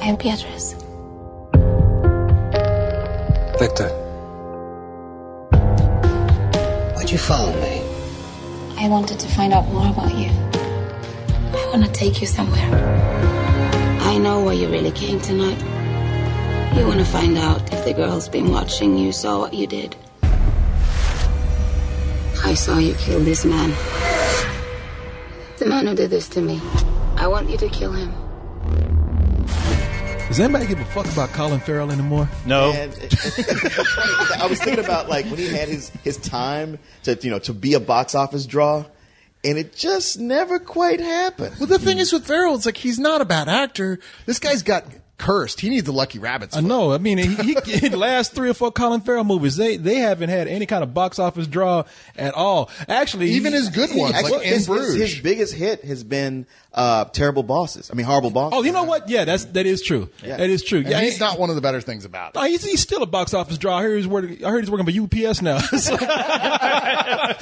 I'm Beatrice. Victor. Why'd you follow me? I wanted to find out more about you. I want to take you somewhere. I know why you really came tonight. You want to find out if the girl who's been watching you saw what you did. I saw you kill this man. The man who did this to me. I want you to kill him. Does anybody give a fuck about Colin Farrell anymore? No. And I was thinking about like when he had his time to be a box office draw, and it just never quite happened. Well, the thing is with Farrell, it's like he's not a bad actor. This guy's got cursed. He needs the Lucky Rabbit's I foot. know. I mean, he the last 3 or 4 Colin Farrell movies, they haven't had any kind of box office draw at all. Actually, Even his good ones, Actually, like In Bruges. his biggest hit has been Terrible Bosses. I mean, Horrible Bosses. Oh, you know what? Yeah, that is true. Yeah. That is true. And Yeah, he's not one of the better things about it. Oh, he's still a box office draw. I heard he's working for UPS now. I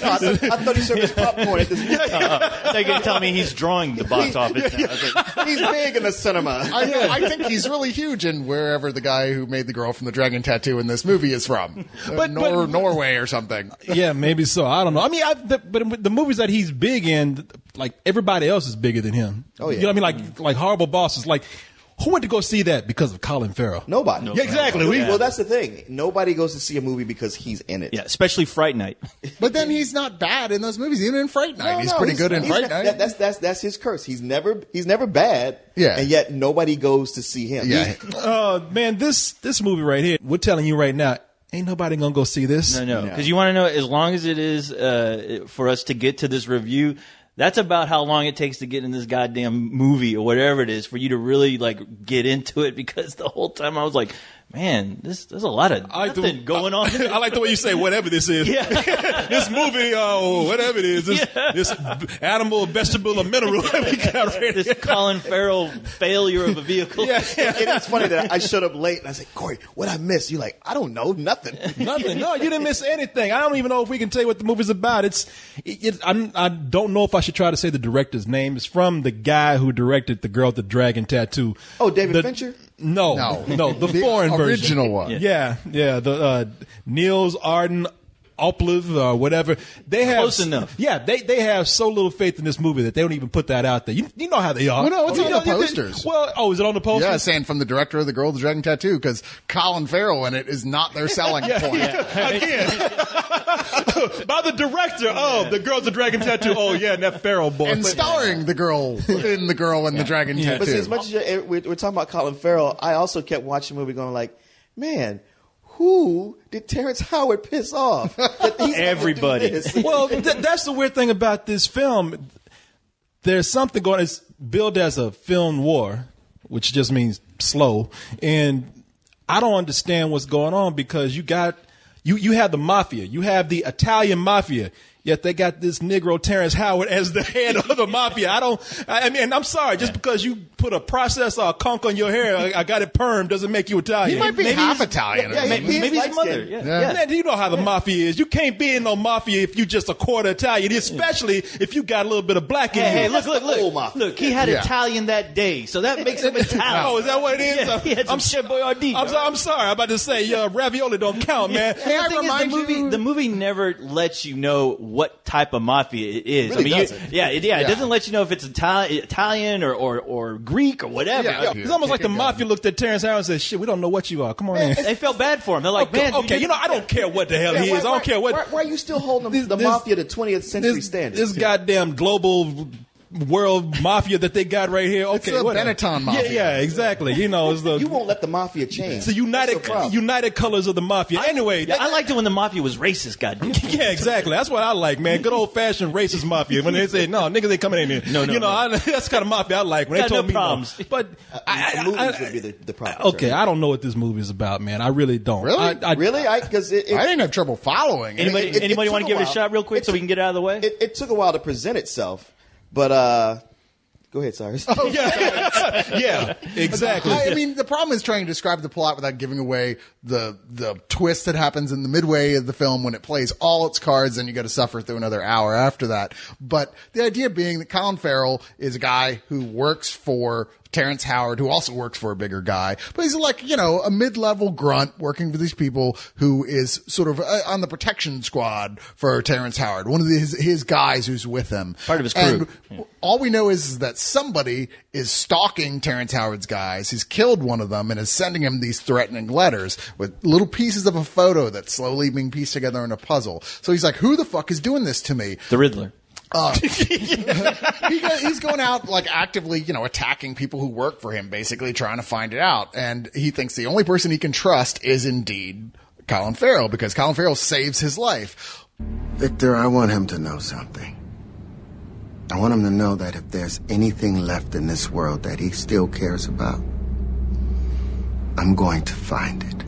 thought he served his popcorn at this movie. They're going to tell me he's drawing the box office. He's big in the cinema. I think he's really huge in wherever the guy who made the girl from the dragon tattoo in this movie is from. But- Norway or something. Yeah, maybe so. I don't know. I mean, but the movies that he's big in, like everybody else is bigger than him. Oh, yeah. You know what I mean? Like Horrible Bosses. Like, who went to go see that because of Colin Farrell? Nobody. Yeah, exactly. Well, that's the thing. Nobody goes to see a movie because he's in it. Yeah, especially Fright Night. But then he's not bad in those movies. Even in Fright Night, No, he's no, pretty good in Fright Night. That's his curse. He's never bad. Yeah. And yet nobody goes to see him. Yeah. Man, this movie right here, we're telling you right now, ain't nobody gonna go see this. No. Because you want to know, as long as it is for us to get to this review, that's about how long it takes to get in this goddamn movie or whatever it is for you to really like get into it. Because the whole time I was like, man, there's a lot of nothing going on. I like the way you say whatever this is. Yeah. This movie, whatever it is, this animal, vegetable, or mineral that we got right This here. Colin Farrell failure of a vehicle. And it's funny that I showed up late and I said, Corey, what I missed? You're like, I don't know, nothing. Nothing. No, you didn't miss anything. I don't even know if we can tell you what the movie's about. I don't know if I should try to say the director's name. It's from the guy who directed The Girl with the Dragon Tattoo. Oh, David Fincher? No, the foreign version. Original one. Yeah. The Niels Arden Oplev or whatever. They have Close enough. Yeah, they have so little faith in this movie that they don't even put that out there. You know how they are. Well, no, it's You on know, the posters. Is it on the posters? Yeah, saying from the director of The Girl with the Dragon Tattoo, because Colin Farrell in it is not their selling point. Again, by the director of The Girl with the Dragon Tattoo. Oh yeah, and that Farrell boy. And starring the girl in The Girl and the Dragon Tattoo. But see, as much as we're talking about Colin Farrell, I also kept watching the movie going like, man, who did Terrence Howard piss off? That he's Everybody. gonna do this? Well, that's the weird thing about this film. There's something going. It's billed as a film noir, which just means slow, and I don't understand what's going on because you have the mafia, you have the Italian mafia. Yet they got this Negro Terrence Howard as the head of the mafia. I mean, I'm sorry, just because you put a process or a conch on your hair, I got it permed, doesn't make you Italian. He might be half Italian. Yeah, Maybe his light-skinned. mother. Yeah. Man, you know how the mafia is. You can't be in no mafia if you just a quarter Italian, especially if you got a little bit of black in you. Hey, look. Old mafia. Look, he had Yeah. Italian that day, so that makes him Italian. Oh, is that what it is? Yeah, he had some Chef Boyardee. I'm sorry. I'm about to say ravioli don't count, man. The thing is, the movie never lets you know what type of mafia it is. Really doesn't. It doesn't let you know if it's Italian or Greek or whatever. Yeah. It's almost like the mafia looked at Terrence Howard and said, "Shit, we don't know what you are. Come on in." They felt bad for him. They're like, man, Okay, I don't care what the hell he is. I don't care what. Why are you still holding the mafia to 20th century standards? This goddamn global world mafia that they got right here. Okay, the whatever. Benetton mafia. Yeah, exactly. You know, it's the You won't let the mafia change. it's the united colors of the mafia. Anyway, I liked it when the mafia was racist. Goddamn. yeah, exactly. That's what I like, man. Good old fashioned racist mafia. When they say no, niggas ain't coming in here. No. that's the kind of mafia I like. When Got they told no me problems. no. But movies would be the problem. okay, I don't know what this movie is about, man. I really don't. Really? Really? Because I didn't have trouble following it. Anybody want to took give a it a shot real quick so we can get it out of the way? It took a while to present itself, but go ahead, Cyrus. yeah, exactly. I mean, the problem is trying to describe the plot without giving away the twist that happens in the midway of the film when it plays all its cards, and you got to suffer through another hour after that. But the idea being that Colin Farrell is a guy who works for Terrence Howard, who also works for a bigger guy, but he's like, a mid-level grunt working for these people who is sort of on the protection squad for Terrence Howard, one of his guys who's with him. Part of his crew. And all we know is that somebody is stalking Terrence Howard's guys. He's killed one of them and is sending him these threatening letters with little pieces of a photo that's slowly being pieced together in a puzzle. So he's like, who the fuck is doing this to me? The Riddler. He's going out like actively, attacking people who work for him, basically trying to find it out. And he thinks the only person he can trust is indeed Colin Farrell, because Colin Farrell saves his life. Victor, I want him to know something. I want him to know that if there's anything left in this world that he still cares about, I'm going to find it.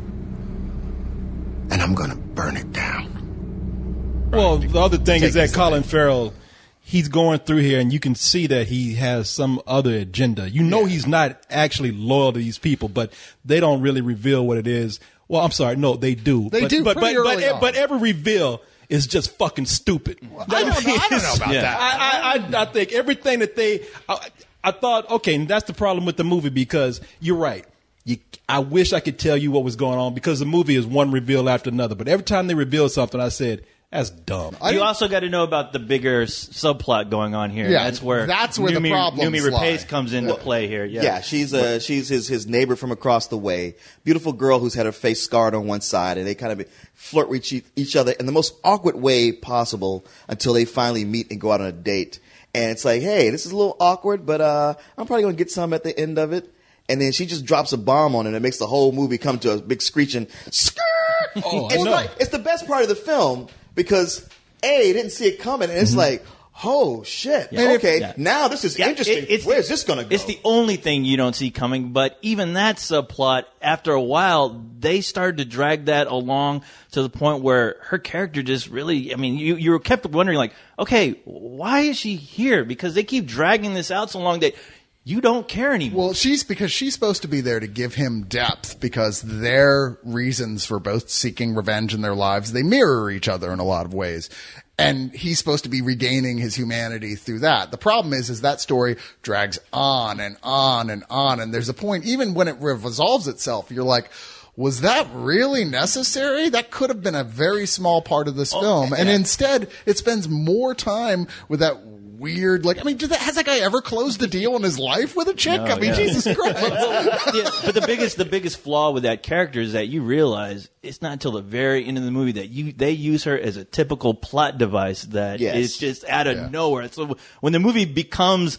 And I'm going to burn it down. Well, the other thing is that Colin Farrell, he's going through here, and you can see that he has some other agenda. He's not actually loyal to these people, but they don't really reveal what it is. Well, I'm sorry, no, they do. They do, but every reveal is just fucking stupid. I don't know about that. I think everything that I thought, okay, and that's the problem with the movie, because you're right. I wish I could tell you what was going on, because the movie is one reveal after another. But every time they reveal something, I said, that's dumb. You also got to know about the bigger subplot going on here. Yeah, that's where the problems Noomi Rapace lie. comes into play here. Yeah, she's his neighbor from across the way. Beautiful girl who's had her face scarred on one side, and they kind of flirt with each other in the most awkward way possible until they finally meet and go out on a date. And it's like, hey, this is a little awkward, but I'm probably going to get some at the end of it. And then she just drops a bomb on it, and it makes the whole movie come to a big screeching skirt. Oh, It's the best part of the film, because A, didn't see it coming, and it's like, oh shit. Yeah. Okay, now this is interesting. Where's this going to go? It's the only thing you don't see coming, but even that subplot, after a while, they started to drag that along to the point where her character just really, you kept wondering, like, okay, why is she here? Because they keep dragging this out so long that you don't care anymore. Well, she's supposed to be there to give him depth, because their reasons for both seeking revenge in their lives, they mirror each other in a lot of ways. And he's supposed to be regaining his humanity through that. The problem is that story drags on and on and on. And there's a point, even when it resolves itself, you're like, was that really necessary? That could have been a very small part of this film. And instead, it spends more time with that weird, has that guy ever closed a deal in his life with a chick? No, Jesus Christ. But the biggest flaw with that character is that you realize it's not until the very end of the movie that they use her as a typical plot device that is just out of nowhere. So when the movie becomes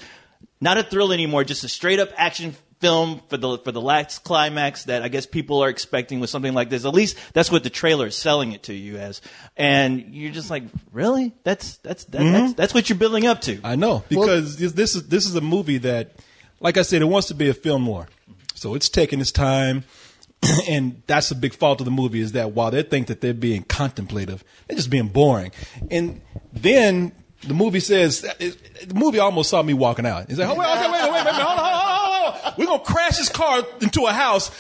not a thrill anymore, just a straight up action film for the last climax that I guess people are expecting with something like this. At least that's what the trailer is selling it to you as. And you're just like, really? That's what you're building up to. I know, because this is a movie that, like I said, it wants to be a film noir. So it's taking its time. And that's a big fault of the movie, is that while they think that they're being contemplative, they're just being boring. And then the movie says, the movie almost saw me walking out. It's like, wait, hold on. We're going to crash this car into a house.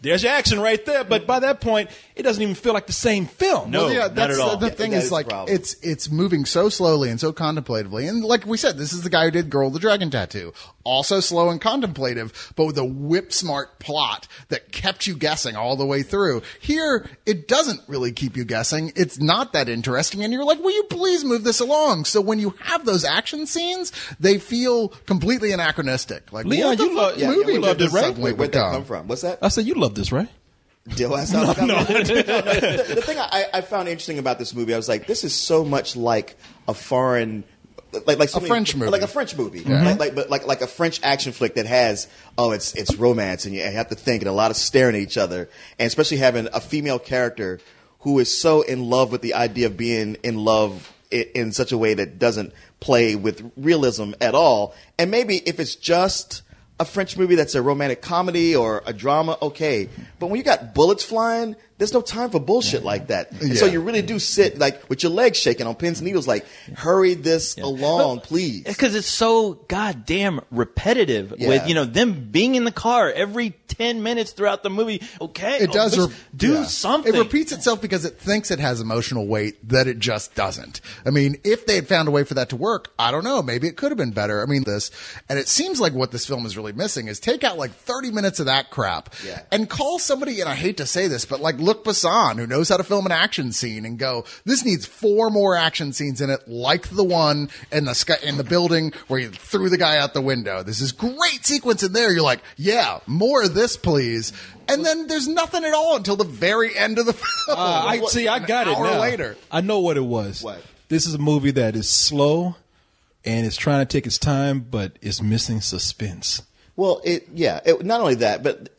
There's your action right there. But by that point, it doesn't even feel like the same film. No, not at all. The thing is, like, it's moving so slowly and so contemplatively. And like we said, this is the guy who did Girl with the Dragon Tattoo. Also slow and contemplative, but with a whip-smart plot that kept you guessing all the way through. Here, it doesn't really keep you guessing. It's not that interesting. And you're like, will you please move this along? So when you have those action scenes, they feel completely anachronistic. Like, Leon, you loved it, right? Where'd that come from? What's that? I said you love this, right? The thing I found interesting about this movie, I was like, this is so much like a foreign, like a French movie, like a French action flick that has it's romance, and you have to think, and a lot of staring at each other, and especially having a female character who is so in love with the idea of being in love in such a way that doesn't play with realism at all. And maybe if it's just a French movie that's a romantic comedy or a drama, okay. But when you got bullets flying, There's no time for bullshit like that. And so you really do sit like with your legs shaking on pins and needles, like, hurry this along, please. Because it's so goddamn repetitive with, them being in the car every 10 minutes throughout the movie. Okay. It does do something. It repeats itself because it thinks it has emotional weight that it just doesn't. I mean, if they had found a way for that to work, I don't know. Maybe it could have been better. I mean, and it seems like what this film is really missing is take out like 30 minutes of that crap and call somebody, and I hate to say this, but like Luc Besson, who knows how to film an action scene, and go, this needs 4 more action scenes in it, like the one in the sky, in the building where you threw the guy out the window. This is great sequence in there. You're like, yeah, more of this, please. And then there's nothing at all until the very end of the film. I got it now. Later. I know what it was. What? This is a movie that is slow and it's trying to take its time, but it's missing suspense. Well, not only that, but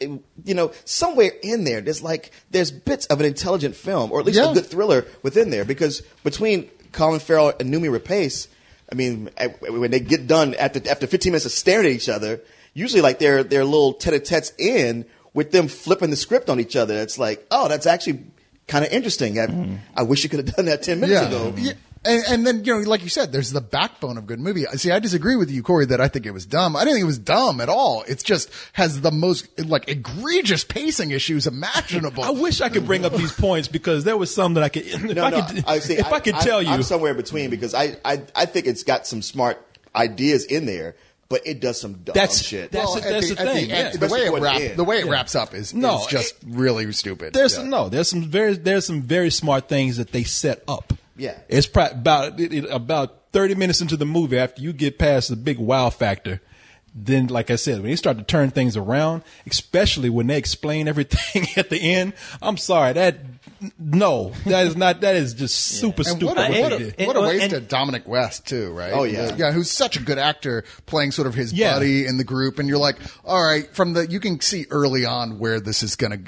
somewhere in there, there's bits of an intelligent film, or at least a good thriller within there. Because between Colin Farrell and Noomi Rapace, I mean, when they get done after 15 minutes of staring at each other, usually like their little tete-a-tetes in with them flipping the script on each other. It's like, oh, that's actually kind of interesting. I wish you could have done that 10 minutes ago. Yeah. And then, like you said, there's the backbone of good movie. See, I disagree with you, Corey, that I think it was dumb. I didn't think it was dumb at all. It's just has the most, like, egregious pacing issues imaginable. I wish I could bring up these points because there was some that I could, if I could tell you. I'm somewhere in between because I think it's got some smart ideas in there. But it does some dumb shit. That's the thing. The way it wraps up is just really stupid. There's some very smart things that they set up. Yeah, it's about 30 minutes into the movie after you get past the big wow factor. Then, like I said, when you start to turn things around, especially when they explain everything at the end, I'm sorry, that is just super stupid. What a waste of Dominic West too, right? Oh yeah. Yeah, who's such a good actor playing sort of his buddy in the group, and you're like, all right, you can see early on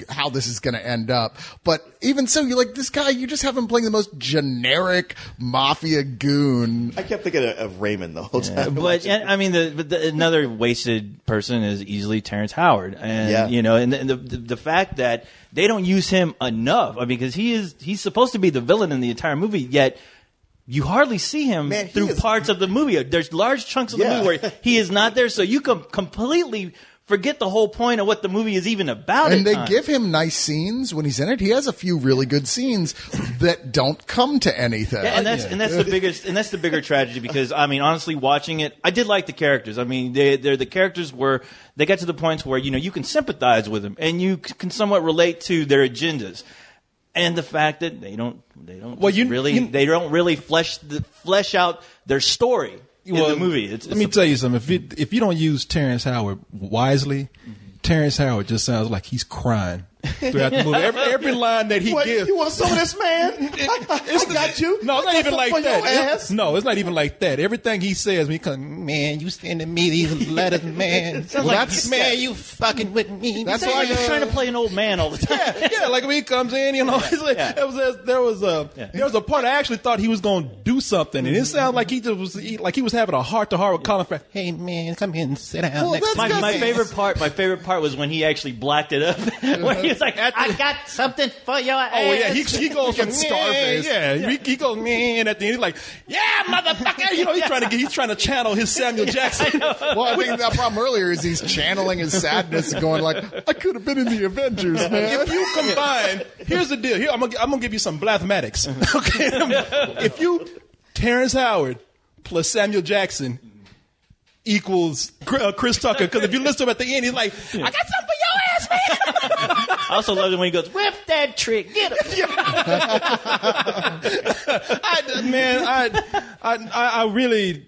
how this is gonna end up. But even so, you're like, this guy, you just have him playing the most generic mafia goon. I kept thinking of Raymond the whole time. But I mean, another wasted person is easily Terrence Howard, and and the fact that they don't use him enough. I mean, because he's supposed to be the villain in the entire movie, yet you hardly see him through parts of the movie. There's large chunks of the movie where he is not there, so you can completely forget the whole point of what the movie is even about. And they give him nice scenes when he's in it. He has a few really good scenes that don't come to anything. Yeah, and that's the bigger tragedy because I mean, honestly, watching it, I did like the characters. I mean, they're the characters where they get to the points where you can sympathize with them and you can somewhat relate to their agendas. And the fact that they don't really flesh out their story in the movie. Let me tell you something. If you don't use Terrence Howard wisely, Terrence Howard just sounds like he's crying throughout the movie. Every line that he gives. You want some of this, man? I got you. No, it's not even like that. No, it's not even like that. Everything he says when he comes, man, you sending me these letters, man. Man, you fucking with me. That's why he's trying to play an old man all the time. Yeah, like when he comes in, it's like, there was a part I actually thought he was going to do something, and it sounded like he was having a heart-to-heart with Colin Farrell. Hey, man, come here and sit down. My favorite part was when he actually blacked it up. When he was like, I got something for your ass. Oh, yeah. He goes from Scarface. Yeah. He goes, man, at the end. He's like, yeah, motherfucker. He's trying to channel his Samuel Jackson. Well, I think that problem earlier is he's channeling his sadness and going like, I could have been in the Avengers, man. If you combine, here's the deal. Here, I'm gonna give you some mathematics. Okay. If you, Terrence Howard plus Samuel Jackson equals Chris Tucker, because if you listen to him at the end, he's like, I got something for your ass, man. I also love it when he goes, whip that trick, get him. I really,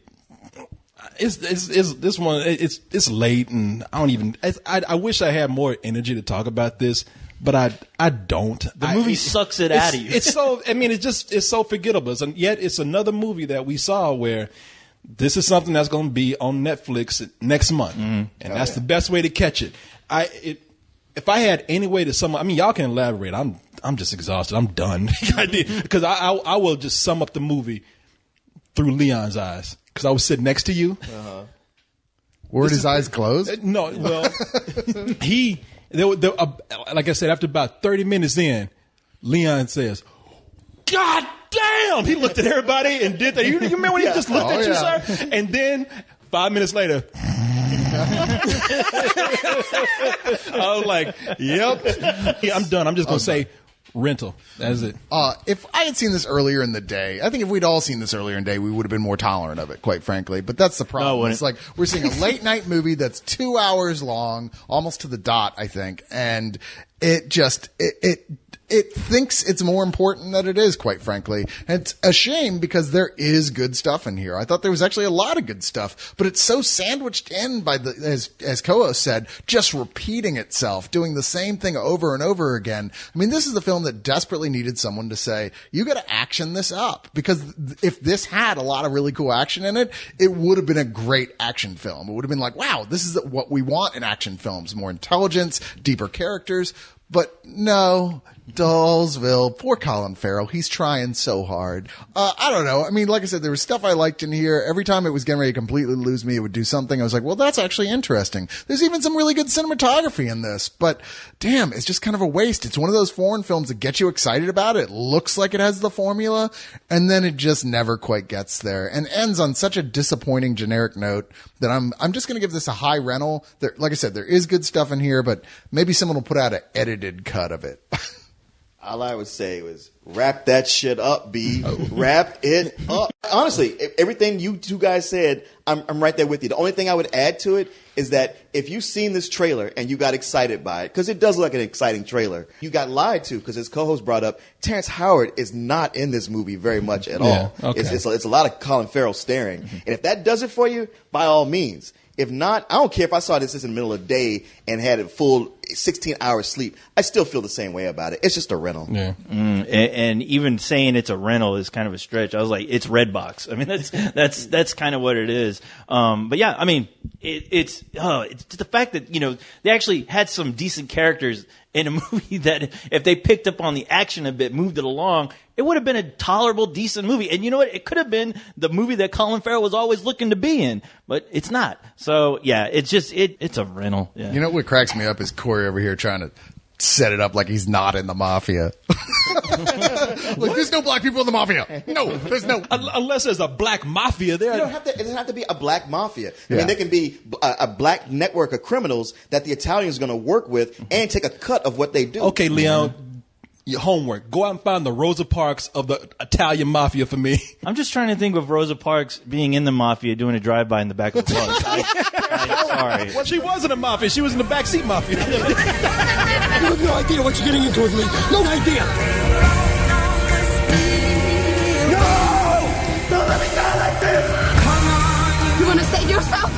it's this one. It's late, and I don't even. I wish I had more energy to talk about this, but I don't. The movie sucks it out of you. It's so. I mean, it's so forgettable, and yet it's another movie that we saw where. This is something that's going to be on Netflix next month, and that's the best way to catch it. If I had any way to sum up, I mean, y'all can elaborate. I'm just exhausted. I'm done because I will just sum up the movie through Leon's eyes because I was sitting next to you. Were his eyes closed? No. Well, like I said, after about 30 minutes in, Leon says, "God damn!" He looked at everybody and did that. You remember when he just looked at you, sir? And then 5 minutes later, I was like, "Yep, yeah, I'm done." I'm just gonna say, rental. That's it. If I had seen this earlier in the day, I think if we'd all seen this earlier in the day, we would have been more tolerant of it, quite frankly. But that's the problem. It's like we're seeing a late night movie that's 2 hours long, almost to the dot, I think, and it just it thinks it's more important than it is, quite frankly. And it's a shame because there is good stuff in here. I thought there was actually a lot of good stuff, but it's so sandwiched in by as Co-host said, just repeating itself, doing the same thing over and over again. I mean, this is the film that desperately needed someone to say, you got to action this up, because if this had a lot of really cool action in it, it would have been a great action film. It would have been like, wow, this is what we want in action films, more intelligence, deeper characters. But no, Dollsville, poor Colin Farrell. He's trying so hard. I don't know. I mean, like I said, there was stuff I liked in here. Every time it was getting ready to completely lose me, it would do something. I was like, well, that's actually interesting. There's even some really good cinematography in this, but damn, it's just kind of a waste. It's one of those foreign films that gets you excited about it. It looks like it has the formula, and then it just never quite gets there and ends on such a disappointing generic note that I'm just going to give this a high rental. Like I said, there is good stuff in here, but maybe someone will put out an edited cut of it. All I would say was wrap that shit up, B. Wrap it up. Honestly, everything you two guys said, I'm right there with you. The only thing I would add to it is that if you've seen this trailer and you got excited by it, because it does look like an exciting trailer, you got lied to, because as co-host brought up, Terrence Howard is not in this movie very much at all. Okay. It's a lot of Colin Farrell staring. And if that does it for you, by all means. If not, I don't care if I saw this in the middle of the day and had a full 16 hours sleep. I still feel the same way about it. It's just a rental. Yeah. And even saying it's a rental is kind of a stretch. I was like, it's Redbox. I mean, that's kind of what it is. But yeah, I mean, it's the fact that, they actually had some decent characters in a movie that if they picked up on the action a bit, moved it along, it would have been a tolerable, decent movie. And you know what? It could have been the movie that Colin Farrell was always looking to be in, but it's not. So yeah, it's just, it's a rental. Yeah. You know what cracks me up is Corey over here trying to set it up like he's not in the mafia. Like, there's no black people in the mafia. No, there's no. Unless there's a black mafia there. It doesn't have to be a black mafia. I mean, there can be a black network of criminals that the Italians are going to work with and take a cut of what they do. Okay, Leon. Your homework. Go out and find the Rosa Parks of the Italian mafia for me. I'm just trying to think of Rosa Parks being in the mafia doing a drive-by in the back of the bus. Sorry. Well, she wasn't a mafia. She was in the backseat mafia. You have no idea what you're getting into with me. No idea. No! Don't let me die like this! You want to save yourself?